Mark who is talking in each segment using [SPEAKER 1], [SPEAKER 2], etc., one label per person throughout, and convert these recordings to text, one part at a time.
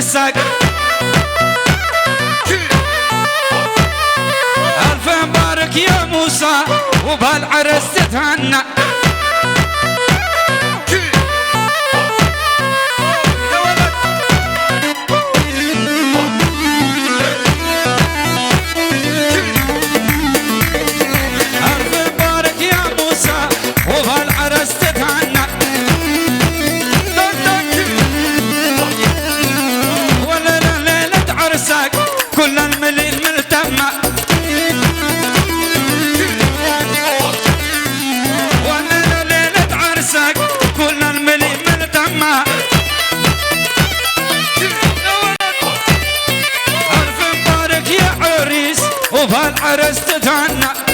[SPEAKER 1] عرسك ألف مبارك يا موسى وبهالعرس تتهنى كل المليل ملتمة وانا ليلة عرسك كل المليل ملتمة ألف مبارك يا عريس وبهالعرس تتهنى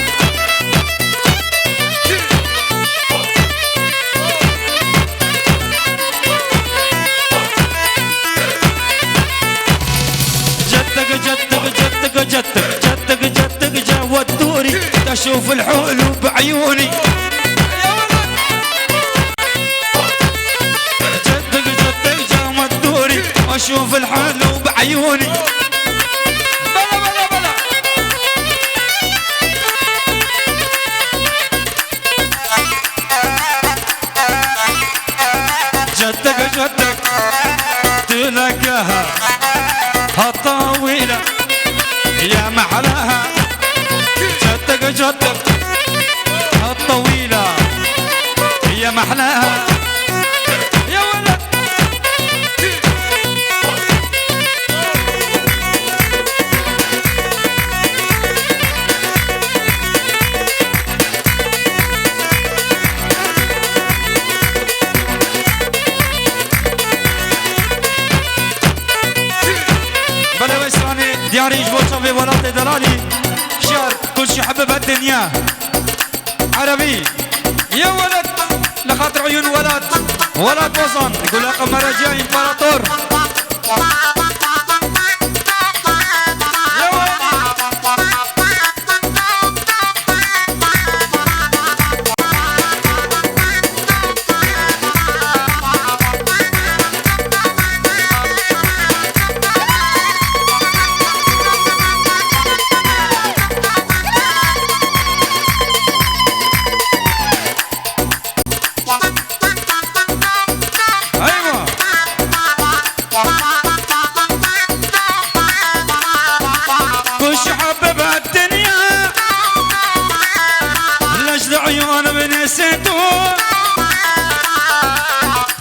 [SPEAKER 1] جدك جا ودوري تشوف الحلو بعيوني جدك جا ودوري اشوف الحلو بعيوني بلا بلا بلا جدك تلاقاها هالطاويلة يا محلاها جدك الطويلة يا محلاها يا ولد بلا ويسراني دياري جبوتها في ولاد دلالي شعر كل شي حبب الدنيا عربي يا ولد لخاطر عيون ولد وطن يقول لك مرة جاي امبراطور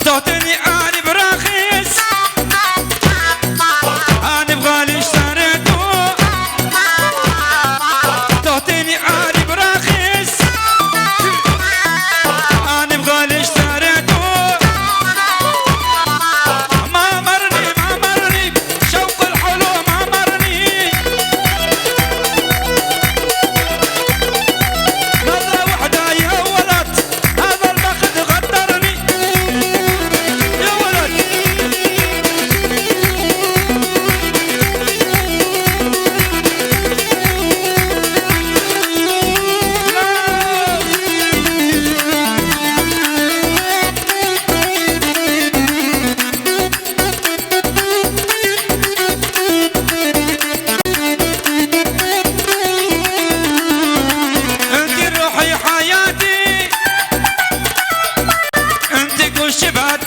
[SPEAKER 1] تعطيني أنا براخيص أنا بغالي اشتريته تعطيني أنا براخيص أنا بغالي اشتريته ما مرني شوق الحلو ما مرني مرة وحدة يا ولد هذا البخت غدرني يا ولد انت روحي حياتي انت كل شي بعد